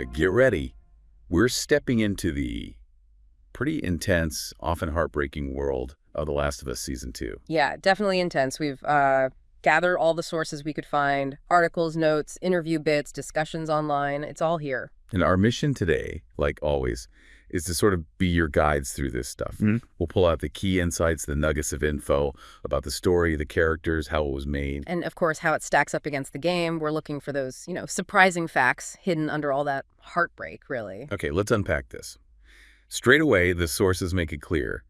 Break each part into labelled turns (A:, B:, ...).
A: Get ready. We're stepping into the pretty intense, often heartbreaking world of The Last of Us Season 2.
B: Yeah, definitely intense. We've gathered all the sources we could find, articles, notes, interview bits, discussions online. It's all here.
A: And our mission today, like always, is to sort of be your guides through this stuff. We'll pull out the key insights, the nuggets of info about the story, the characters, how it was made.
B: And, of course, how it stacks up against the game. We're looking for those, surprising facts hidden under all that heartbreak, really.
A: Okay, let's unpack this. Straight away, the sources make it clear.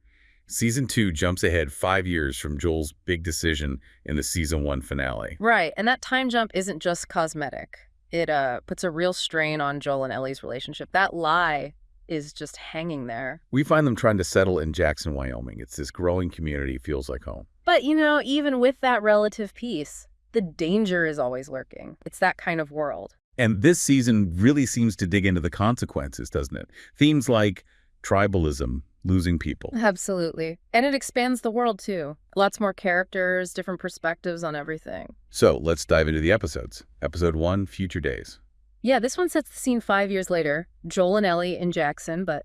A: Season 2 jumps ahead 5 years from Joel's big decision in the Season 1 finale.
B: Right, and that time jump isn't just cosmetic. It puts a real strain on Joel and Ellie's relationship. That lie is just hanging there.
A: We find them trying to settle in Jackson, Wyoming. It's this growing community, feels like home.
B: But, even with that relative peace, the danger is always lurking. It's that kind of world.
A: And this season really seems to dig into the consequences, doesn't it? Themes like tribalism, losing people.
B: Absolutely. And it expands the world, too. Lots more characters, different perspectives on everything.
A: So let's dive into the episodes. Episode 1, Future Days.
B: Yeah, this one sets the scene 5 years later. Joel and Ellie in Jackson, but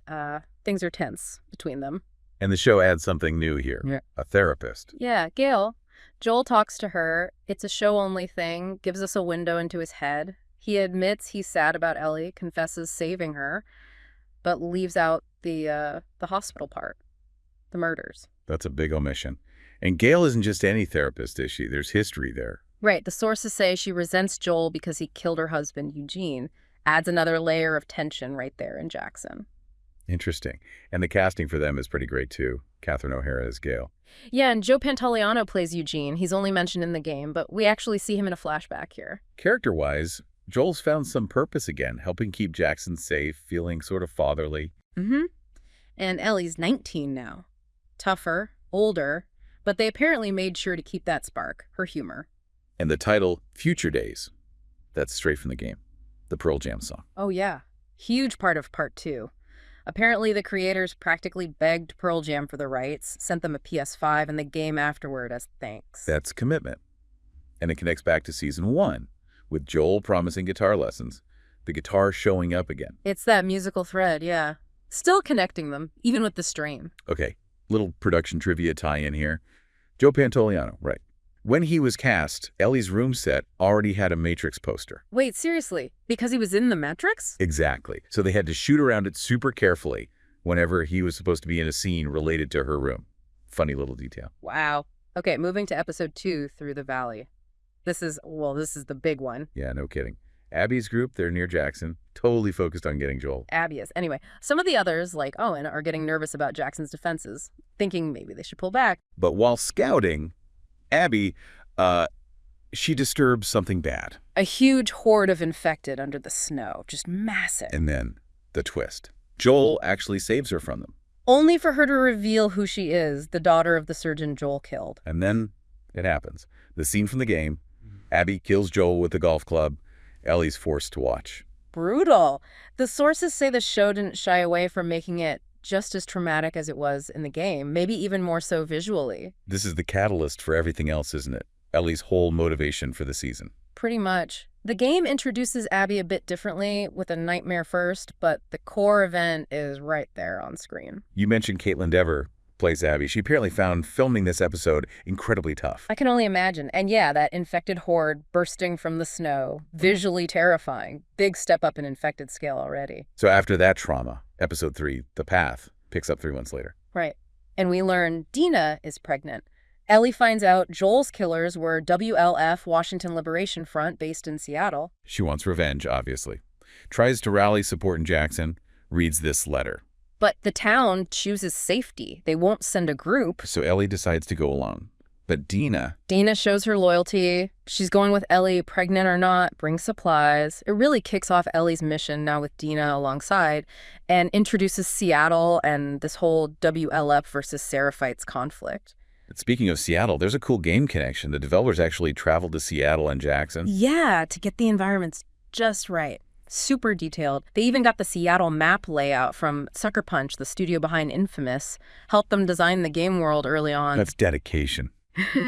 B: things are tense between them.
A: And the show adds something new here.
B: Yeah.
A: A therapist.
B: Yeah, Gail. Joel talks to her. It's a show-only thing, gives us a window into his head. He admits he's sad about Ellie, confesses saving her, but leaves out the hospital part, the murders.
A: That's a big omission. And Gail isn't just any therapist, is she? There's history there.
B: Right. The sources say she resents Joel because he killed her husband, Eugene. Adds another layer of tension right there in Jackson.
A: Interesting. And the casting for them is pretty great, too. Catherine O'Hara as Gail.
B: Yeah, and Joe Pantoliano plays Eugene. He's only mentioned in the game, but we actually see him in a flashback here.
A: Character-wise, Joel's found some purpose again, helping keep Jackson safe, feeling sort of fatherly.
B: And Ellie's 19 now. Tougher, older, but they apparently made sure to keep that spark, her humor.
A: And the title, Future Days. That's straight from the game. The Pearl Jam song.
B: Oh, yeah. Huge part of Part 2. Apparently, the creators practically begged Pearl Jam for the rights, sent them a PS5 and the game afterward as thanks.
A: That's commitment. And it connects back to Season 1, with Joel promising guitar lessons, the guitar showing up again.
B: It's that musical thread, yeah. Still connecting them, even with the strain.
A: Okay, little production trivia tie-in here. Joe Pantoliano, right. When he was cast, Ellie's room set already had a Matrix poster.
B: Wait, seriously? Because he was in the Matrix?
A: Exactly. So they had to shoot around it super carefully whenever he was supposed to be in a scene related to her room. Funny little detail.
B: Wow. Okay, moving to Episode 2, Through the Valley. This is the big one.
A: Yeah, no kidding. Abby's group, they're near Jackson, totally focused on getting Joel.
B: Abby is. Anyway, some of the others, like Owen, are getting nervous about Jackson's defenses, thinking maybe they should pull back.
A: But while scouting, Abby, she disturbs something bad.
B: A huge horde of infected under the snow, just massive.
A: And then the twist. Joel actually saves her from them.
B: Only for her to reveal who she is, the daughter of the surgeon Joel killed.
A: And then it happens. The scene from the game. Abby kills Joel with the golf club. Ellie's forced to watch.
B: Brutal. The sources say the show didn't shy away from making it just as traumatic as it was in the game, maybe even more so visually.
A: This is the catalyst for everything else, isn't it? Ellie's whole motivation for the season.
B: Pretty much. The game introduces Abby a bit differently with a nightmare first, but the core event is right there on screen.
A: You mentioned Caitlin Dever plays Abby. She apparently found filming this episode incredibly tough.
B: I can only imagine. And yeah, that infected horde bursting from the snow, visually terrifying. Big step up in infected scale already.
A: So after that trauma, Episode 3, The Path, picks up 3 months later.
B: Right. And we learn Dina is pregnant. Ellie finds out Joel's killers were WLF, Washington Liberation Front, based in Seattle.
A: She wants revenge, obviously. Tries to rally support in Jackson, reads this letter.
B: But the town chooses safety. They won't send a group.
A: So Ellie decides to go alone. But Dina
B: shows her loyalty. She's going with Ellie, pregnant or not, brings supplies. It really kicks off Ellie's mission now with Dina alongside and introduces Seattle and this whole WLF versus Seraphites conflict.
A: Speaking of Seattle, there's a cool game connection. The developers actually traveled to Seattle and Jackson.
B: Yeah, to get the environments just right. Super detailed. They even got the Seattle map layout from Sucker Punch, the studio behind Infamous. Helped them design the game world early on.
A: That's dedication.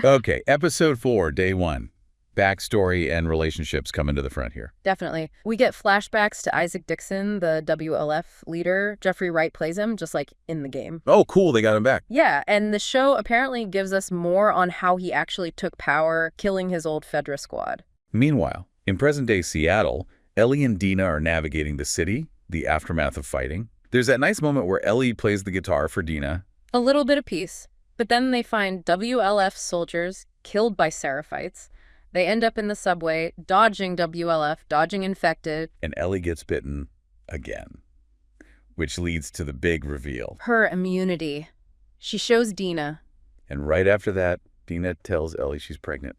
A: Okay, Episode 4, Day 1. Backstory and relationships come into the front here.
B: Definitely. We get flashbacks to Isaac Dixon, the WLF leader. Jeffrey Wright plays him, just like in the game.
A: Oh, cool. They got him back.
B: Yeah, and the show apparently gives us more on how he actually took power, killing his old Fedra squad.
A: Meanwhile, in present-day Seattle, Ellie and Dina are navigating the city, the aftermath of fighting. There's that nice moment where Ellie plays the guitar for Dina.
B: A little bit of peace. But then they find WLF soldiers killed by Seraphites. They end up in the subway, dodging WLF, dodging infected.
A: And Ellie gets bitten again, which leads to the big reveal.
B: Her immunity. She shows Dina.
A: And right after that, Dina tells Ellie she's pregnant.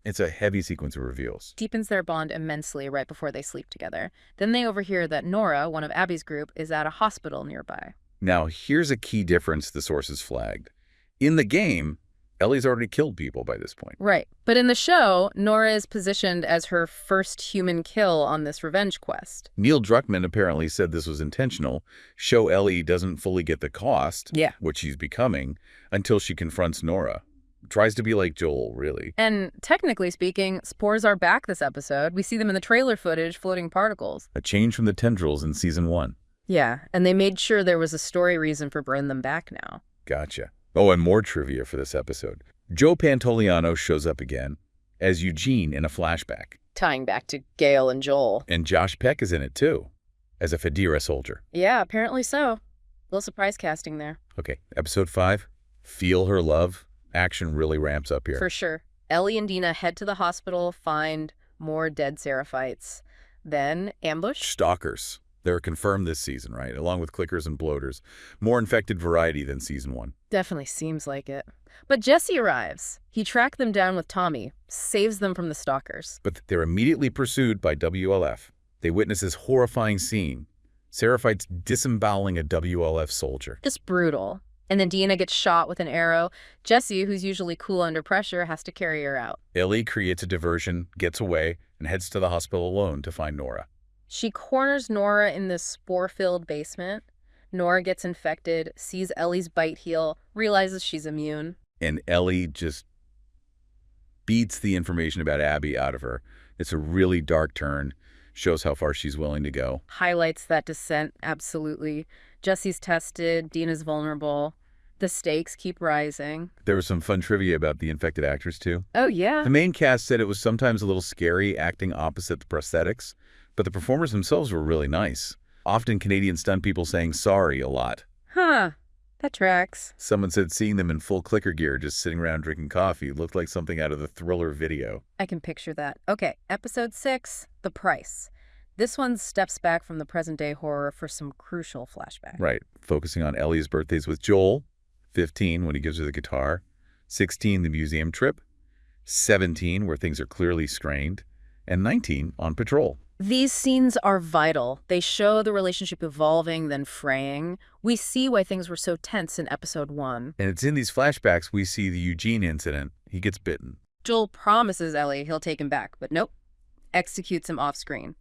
A: It's a heavy sequence of reveals.
B: Deepens their bond immensely right before they sleep together. Then they overhear that Nora, one of Abby's group, is at a hospital nearby.
A: Now, here's a key difference the sources flagged. In the game, Ellie's already killed people by this point.
B: Right. But in the show, Nora is positioned as her first human kill on this revenge quest.
A: Neil Druckmann apparently said this was intentional. Show Ellie doesn't fully get the cost, what she's becoming, until she confronts Nora. Tries to be like Joel, really.
B: And technically speaking, spores are back this episode. We see them in the trailer footage, floating particles.
A: A change from the tendrils in season 1.
B: Yeah, and they made sure there was a story reason for bringing them back now.
A: Gotcha. Oh, and more trivia for this episode. Joe Pantoliano shows up again as Eugene in a flashback.
B: Tying back to Gale and Joel.
A: And Josh Peck is in it, too, as a Federa soldier.
B: Yeah, apparently so. Little surprise casting there.
A: Okay, episode 5, Feel Her Love. Action really ramps up here.
B: For sure. Ellie and Dina head to the hospital, find more dead Seraphites. Then ambush.
A: Stalkers. They're confirmed this season, right? Along with clickers and bloaters. More infected variety than season 1.
B: Definitely seems like it. But Jesse arrives. He tracked them down with Tommy, saves them from the stalkers.
A: But they're immediately pursued by WLF. They witness this horrifying scene. Seraphites disemboweling a WLF soldier.
B: Just brutal. And then Dina gets shot with an arrow. Jesse, who's usually cool under pressure, has to carry her out.
A: Ellie creates a diversion, gets away, and heads to the hospital alone to find Nora.
B: She corners Nora in this spore-filled basement. Nora gets infected, sees Ellie's bite heal, realizes she's immune.
A: And Ellie just beats the information about Abby out of her. It's a really dark turn. Shows how far she's willing to go.
B: Highlights that descent, absolutely. Jesse's tested, Dina's vulnerable. The stakes keep rising.
A: There was some fun trivia about the infected actors, too.
B: Oh, yeah?
A: The main cast said it was sometimes a little scary acting opposite the prosthetics, but the performers themselves were really nice. Often Canadian stunt people saying sorry a lot.
B: Huh. That tracks.
A: Someone said seeing them in full clicker gear just sitting around drinking coffee looked like something out of the Thriller video.
B: I can picture that. Okay, episode 6, The Price. This one steps back from the present-day horror for some crucial flashback.
A: Right, focusing on Ellie's birthdays with Joel, 15 when he gives her the guitar, 16 the museum trip, 17 where things are clearly strained, and 19 on patrol.
B: These scenes are vital. They show the relationship evolving, then fraying. We see why things were so tense in episode 1.
A: And it's in these flashbacks we see the Eugene incident. He gets bitten.
B: Joel promises Ellie he'll take him back, but nope. Executes him off-screen.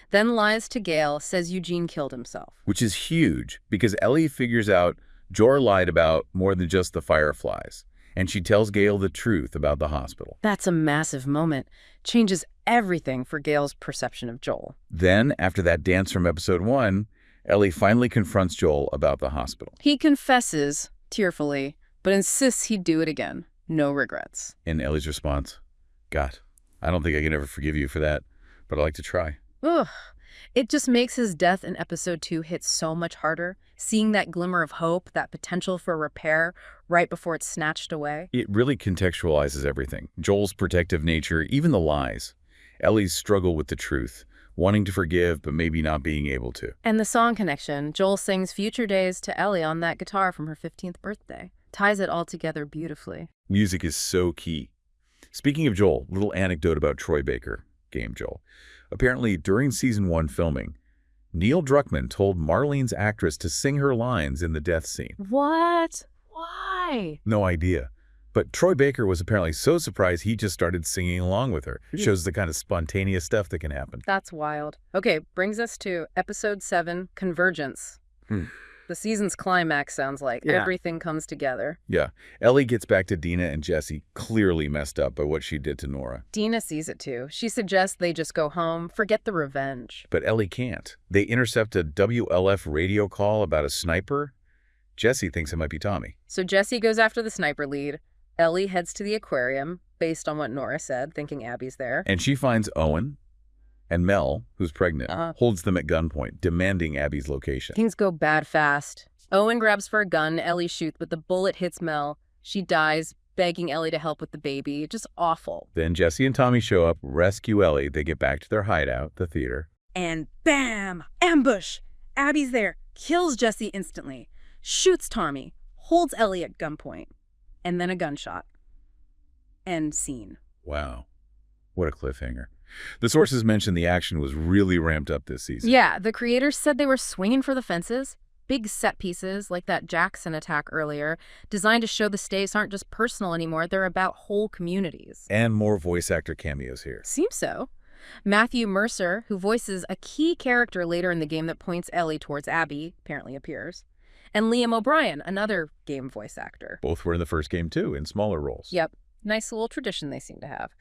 B: Then lies to Gale, says Eugene killed himself.
A: Which is huge, because Ellie figures out Jor lied about more than just the fireflies. And she tells Gale the truth about the hospital.
B: That's a massive moment. Changes everything for Gale's perception of Joel.
A: Then, after that dance from episode 1, Ellie finally confronts Joel about the hospital.
B: He confesses, tearfully, but insists he'd do it again. No regrets.
A: And Ellie's response, God, I don't think I can ever forgive you for that, but I'd like to try.
B: Ugh. It just makes his death in episode 2 hit so much harder. Seeing that glimmer of hope, that potential for repair right before it's snatched away.
A: It really contextualizes everything. Joel's protective nature, even the lies. Ellie's struggle with the truth, wanting to forgive but maybe not being able to.
B: And the song connection. Joel sings Future Days to Ellie on that guitar from her 15th birthday. Ties it all together beautifully.
A: Music is so key. Speaking of Joel, little anecdote about Troy Baker, Game Joel. Apparently, during season 1 filming, Neil Druckmann told Marlene's actress to sing her lines in the death scene.
B: What? Why?
A: No idea. But Troy Baker was apparently so surprised he just started singing along with her. It shows the kind of spontaneous stuff that can happen.
B: That's wild. Okay, brings us to episode 7, Convergence. The season's climax sounds like.
C: Yeah.
B: Everything comes together.
A: Yeah. Ellie gets back to Dina and Jesse, clearly messed up by what she did to Nora.
B: Dina sees it too. She suggests they just go home, forget the revenge.
A: But Ellie can't. They intercept a WLF radio call about a sniper. Jesse thinks it might be Tommy.
B: So Jesse goes after the sniper lead. Ellie heads to the aquarium, based on what Nora said, thinking Abby's there.
A: And she finds Owen, and Mel, who's pregnant, holds them at gunpoint, demanding Abby's location.
B: Things go bad fast. Owen grabs for a gun, Ellie shoots, but the bullet hits Mel. She dies, begging Ellie to help with the baby. Just awful.
A: Then Jesse and Tommy show up, rescue Ellie. They get back to their hideout, the theater.
C: And bam! Ambush! Abby's there, kills Jesse instantly, shoots Tommy, holds Ellie at gunpoint, and then a gunshot. End scene.
A: Wow. What a cliffhanger. The sources mentioned the action was really ramped up this season.
B: Yeah, the creators said they were swinging for the fences. Big set pieces, like that Jackson attack earlier, designed to show the stakes aren't just personal anymore, they're about whole communities.
A: And more voice actor cameos here.
B: Seems so. Matthew Mercer, who voices a key character later in the game that points Ellie towards Abby, apparently appears. And Liam O'Brien, another game voice actor.
A: Both were in the first game, too, in smaller roles.
B: Yep. Nice little tradition they seem to have.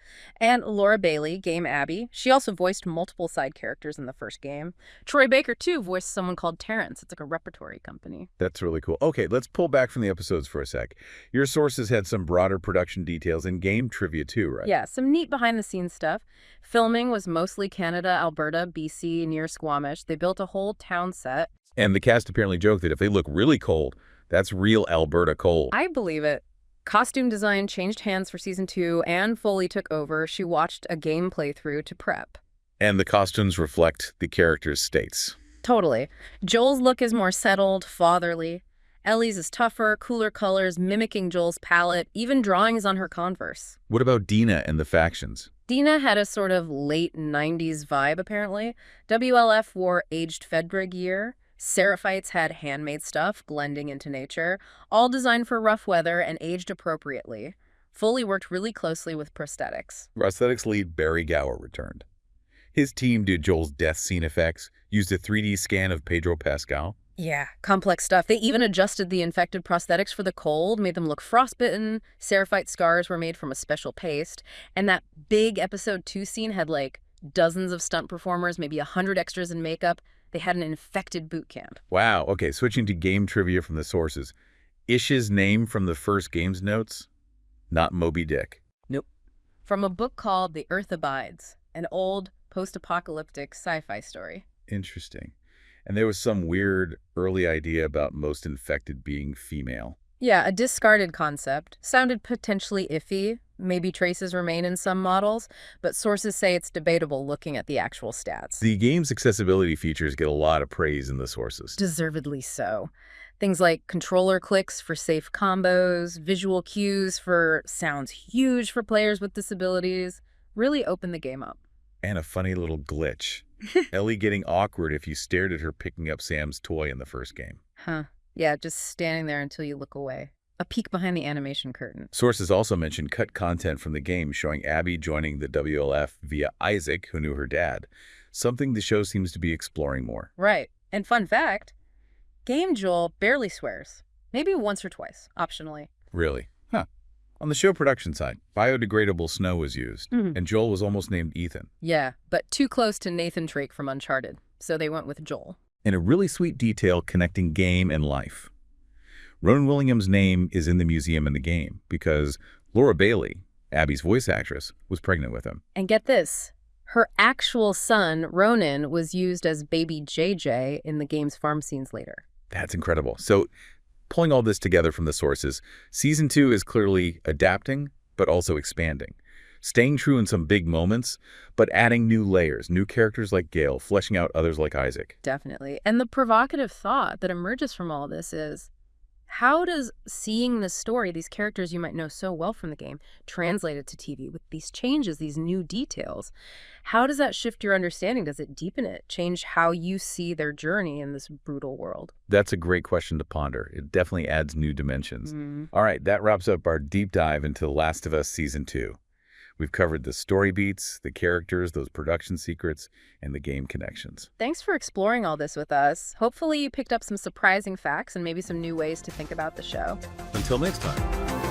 B: And Laura Bailey, Game Abby. She also voiced multiple side characters in the first game. Troy Baker, too, voiced someone called Terrence. It's like a repertory company.
A: That's really cool. Okay, let's pull back from the episodes for a sec. Your sources had some broader production details and game trivia, too, right?
B: Yeah, some neat behind-the-scenes stuff. Filming was mostly Canada, Alberta, BC, near Squamish. They built a whole town set.
A: And the cast apparently joked that if they look really cold, that's real Alberta cold.
B: I believe it. Costume design changed hands for Season 2. Anne Foley took over. She watched a game playthrough to prep.
A: And the costumes reflect the characters' states.
B: Totally. Joel's look is more settled, fatherly. Ellie's is tougher, cooler colors, mimicking Joel's palette, even drawings on her Converse.
A: What about Dina and the factions?
B: Dina had a sort of late 90s vibe, apparently. WLF wore aged Fedra gear. Seraphites had handmade stuff, blending into nature, all designed for rough weather and aged appropriately. Foley worked really closely with prosthetics.
A: Prosthetics lead Barry Gower returned. His team did Joel's death scene effects, used a 3D scan of Pedro Pascal.
B: Yeah, complex stuff. They even adjusted the infected prosthetics for the cold, made them look frostbitten. Seraphite scars were made from a special paste. And that big episode 2 scene had like dozens of stunt performers, maybe 100 extras in makeup. They had an infected boot camp.
A: Wow. Okay, switching to game trivia from the sources. Ish's name from the first game's notes? Not Moby Dick.
B: Nope. From a book called The Earth Abides, an old post-apocalyptic sci-fi story.
A: Interesting. And there was some weird early idea about most infected being female.
B: Yeah, a discarded concept. Sounded potentially iffy. Maybe traces remain in some models, but sources say it's debatable looking at the actual stats.
A: The game's accessibility features get a lot of praise in the sources.
B: Deservedly so. Things like controller clicks for safe combos, visual cues for sounds huge for players with disabilities, really open the game up.
A: And a funny little glitch. Ellie getting awkward if you stared at her picking up Sam's toy in the first game.
B: Huh. Yeah, just standing there until you look away. A peek behind the animation curtain.
A: Sources also mentioned cut content from the game showing Abby joining the WLF via Isaac, who knew her dad. Something the show seems to be exploring more.
B: Right. And fun fact, Game Joel barely swears. Maybe once or twice, optionally.
A: Really? Huh. On the show production side, biodegradable snow was used, and Joel was almost named Ethan.
B: Yeah, but too close to Nathan Drake from Uncharted, so they went with Joel.
A: And a really sweet detail connecting game and life. Ronan Williams' name is in the museum in the game because Laura Bailey, Abby's voice actress, was pregnant with him.
B: And get this, her actual son, Ronan, was used as baby JJ in the game's farm scenes later.
A: That's incredible. So, pulling all this together from the sources, Season 2 is clearly adapting, but also expanding. Staying true in some big moments, but adding new layers, new characters like Gale, fleshing out others like Isaac.
B: Definitely. And the provocative thought that emerges from all this is, how does seeing this story, these characters you might know so well from the game, translate it to TV with these changes, these new details? How does that shift your understanding? Does it deepen it? Change how you see their journey in this brutal world?
A: That's a great question to ponder. It definitely adds new dimensions. All right, that wraps up our deep dive into The Last of Us Season 2. We've covered the story beats, the characters, those production secrets, and the game connections.
B: Thanks for exploring all this with us. Hopefully you picked up some surprising facts and maybe some new ways to think about the show.
A: Until next time.